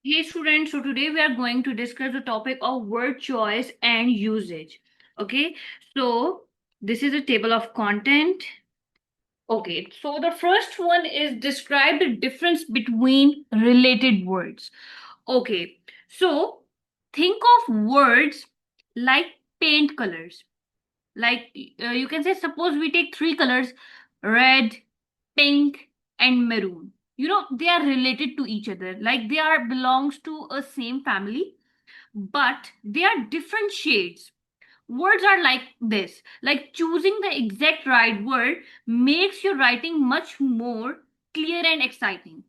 Hey students, so today we are going to discuss the topic of word choice and usage. Okay, so this is a table of content. Okay, so the first one is describe the difference between related words. Okay, so think of words like paint colors. Like you can say, suppose we take three colors: red, pink, and maroon. They are related to each other, like they are belongs to a same family, but they are different shades. Words are like this, like choosing the exact right word makes your writing much more clear and exciting.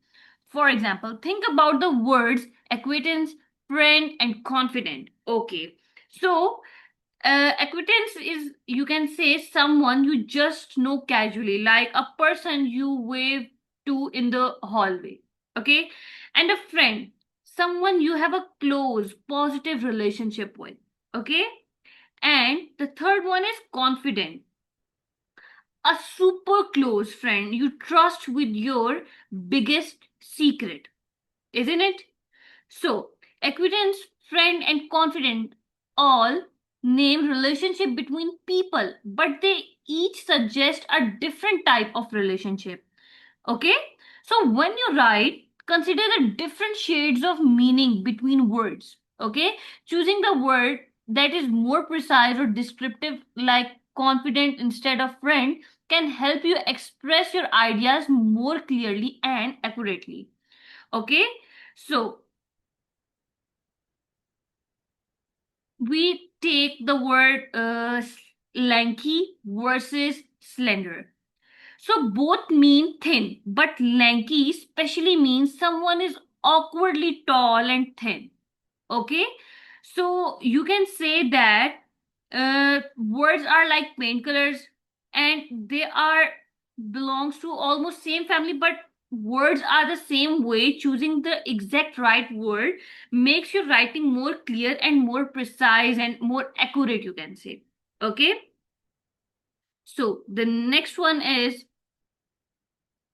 For example, think about the words acquaintance, friend, and confident. Okay, so acquaintance is, you can say, someone you just know casually, like a person you wave to in the hallway. Okay, and a friend, someone you have a close positive relationship with. Okay, and the third one is confident, a super close friend you trust with your biggest secret, isn't it? So, acquaintance, friend, and confident all name relationship between people, but they each suggest a different type of relationship. Okay? So, when you write, consider the different shades of meaning between words. Okay? Choosing the word that is more precise or descriptive, like confident instead of friend, can help you express your ideas more clearly and accurately. Okay? So, we take the word lanky versus slender. So both mean thin, but lanky especially means someone is awkwardly tall and thin. Okay, so you can say that words are like painkillers, and they are belongs to almost same family, but words are the same way. Choosing the exact right word makes your writing more clear and more precise and more accurate, you can say. Okay, so the next one is,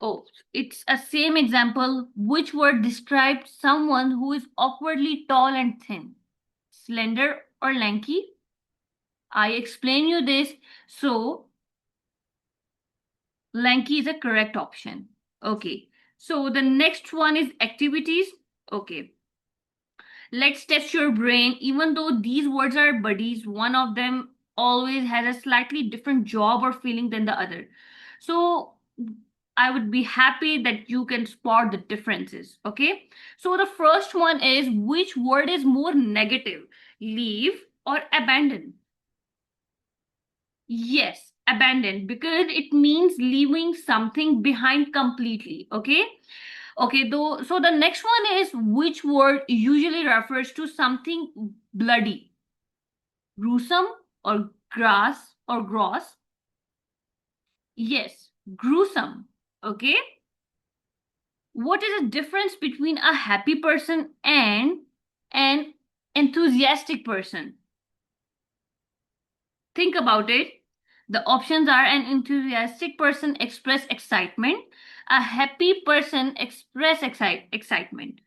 oh, it's a same example. Which word describes someone who is awkwardly tall and thin? Slender or lanky? I explain you this. So, lanky is a correct option. Okay. So, the next one is activities. Okay. Let's test your brain. Even though these words are buddies, one of them always has a slightly different job or feeling than the other. So, I would be happy that you can spot the differences. Okay. So, the first one is, which word is more negative? Leave or abandon? Yes, abandon, because it means leaving something behind completely. Okay. Okay, though, so the next one is, which word usually refers to something bloody? Gruesome or grass or gross? Yes, gruesome. Okay. What is the difference between a happy person and an enthusiastic person? Think about it. The options are: an enthusiastic person express excitement, a happy person express excitement.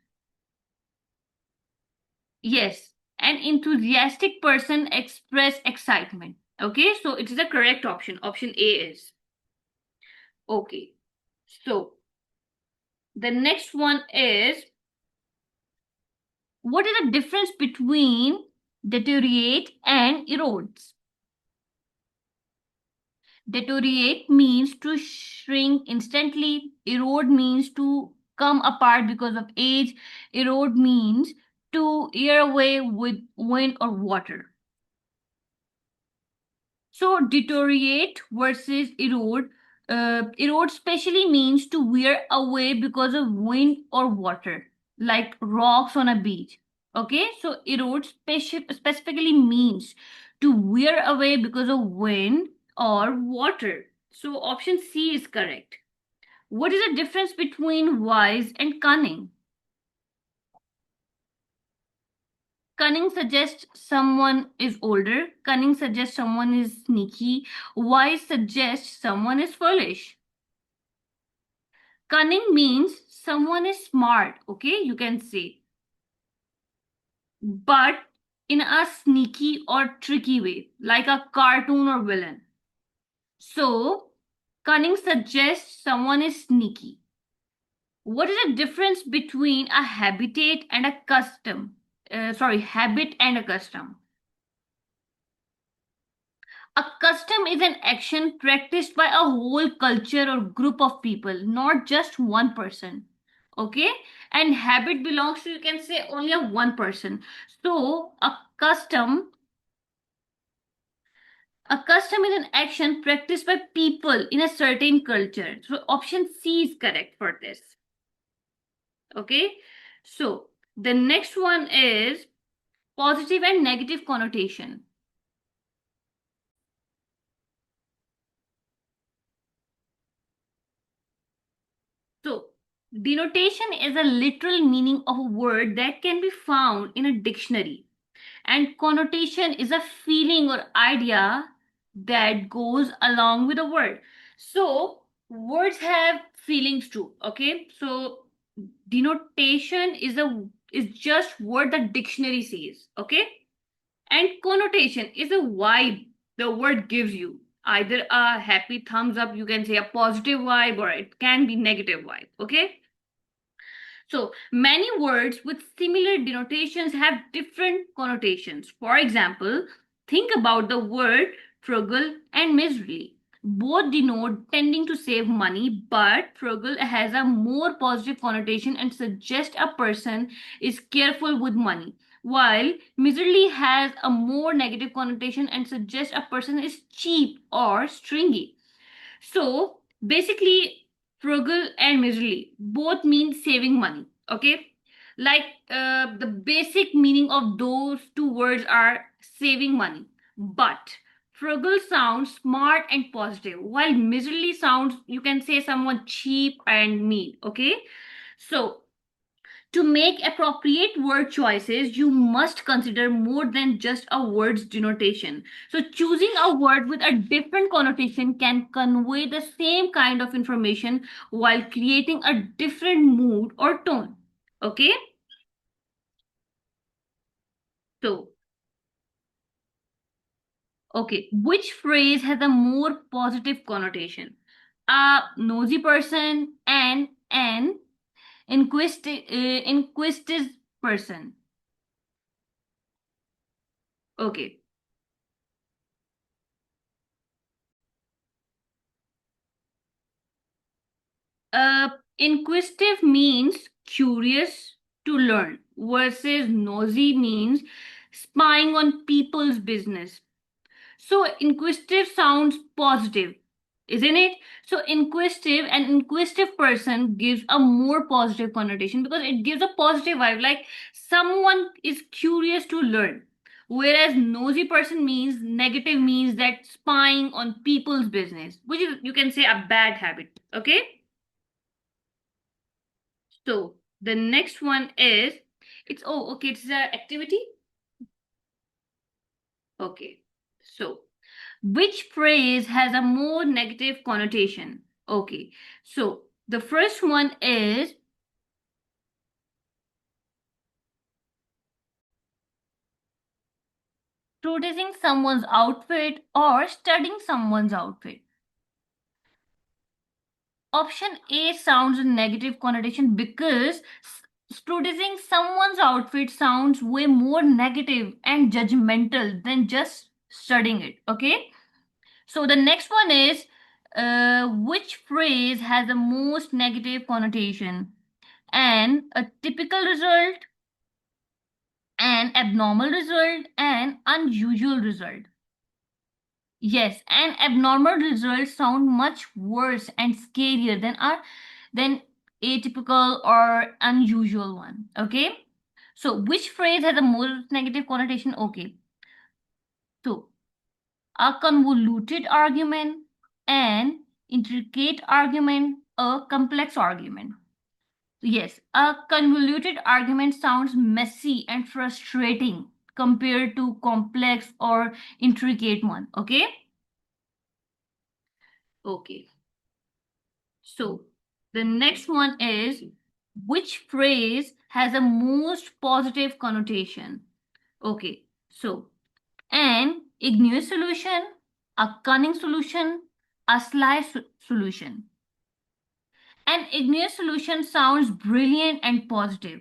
Yes, an enthusiastic person express excitement. Okay, so it is the correct option. Option A is. Okay, so the next one is, what is the difference between deteriorate and erodes? Deteriorate means to shrink instantly. Erode means to come apart because of age. Erode means to ear away with wind or water. So deteriorate versus erode. Erode specially means to wear away because of wind or water, like rocks on a beach. Okay, so erode specifically means to wear away because of wind or water. So option C is correct. What is the difference between wise and cunning? Cunning suggests someone is older. Cunning suggests someone is sneaky. Wise suggests someone is foolish. Cunning means someone is smart, okay? You can say. but in a sneaky or tricky way, like a cartoon or villain. So, cunning suggests someone is sneaky. What is the difference between a habitat and a custom? Habit and a custom. A custom is an action practiced by a whole culture or group of people, not just one person. Okay? And habit belongs to, you can say, only a one person. So, a custom is an action practiced by people in a certain culture. So, option C is correct for this. Okay? So, the next one is positive and negative connotation. So, denotation is a literal meaning of a word that can be found in a dictionary, and connotation is a feeling or idea that goes along with a word. So, words have feelings too, okay? So, denotation is just what the dictionary says, okay? And connotation is a vibe the word gives you. Either a happy thumbs up, you can say a positive vibe, or it can be negative vibe, okay? So many words with similar denotations have different connotations. For example, think about the word frugal and miserly. Both denote tending to save money, but frugal has a more positive connotation and suggests a person is careful with money, while miserly has a more negative connotation and suggests a person is cheap or stringy. So basically, frugal and miserly both mean saving money. Okay, like the basic meaning of those two words are saving money. But frugal sounds smart and positive, while miserly sounds, you can say, someone cheap and mean. Okay, so to make appropriate word choices, you must consider more than just a word's denotation. So, choosing a word with a different connotation can convey the same kind of information while creating a different mood or tone. Okay? So, okay, which phrase has a more positive connotation? A nosy person and an inquisitive person. Okay. Inquisitive means curious to learn, versus nosy means spying on people's business. So, inquisitive sounds positive, isn't it? So, inquisitive person gives a more positive connotation because it gives a positive vibe, like someone is curious to learn. Whereas nosy person means negative, means that spying on people's business, which is, you can say, a bad habit. Okay. So the next one is, it's a activity. Okay. So which phrase has a more negative connotation? Okay. So the first one is noticing someone's outfit or studying someone's outfit. Option A sounds a negative connotation because scrutinizing someone's outfit sounds way more negative and judgmental than just studying it. Okay. So the next one is, which phrase has the most negative connotation? And a typical result, an abnormal result, an unusual result. Yes, an abnormal result sound much worse and scarier than atypical or unusual one. Okay. So which phrase has the most negative connotation? Okay. So a convoluted argument, an intricate argument, a complex argument. Yes, a convoluted argument sounds messy and frustrating compared to complex or intricate one. Okay? Okay. So the next one is, which phrase has the most positive connotation? Okay, so an igneous solution, a cunning solution, a sly solution. An igneous solution sounds brilliant and positive,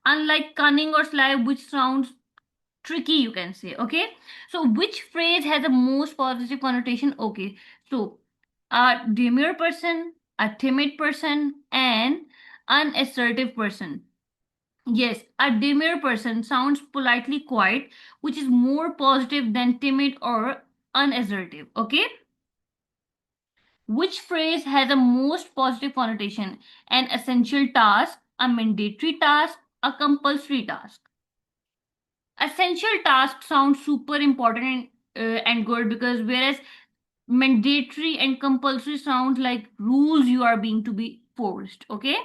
unlike cunning or sly, which sounds tricky, you can say. Okay, so which phrase has the most positive connotation? Okay, so a demure person, a timid person, and unassertive person. Yes, a demure person sounds politely quiet, which is more positive than timid or unassertive. Okay, which phrase has the most positive connotation? An essential task, a mandatory task, a compulsory task. Essential task sounds super important and good, because whereas mandatory and compulsory sounds like rules you are being to be forced. Okay,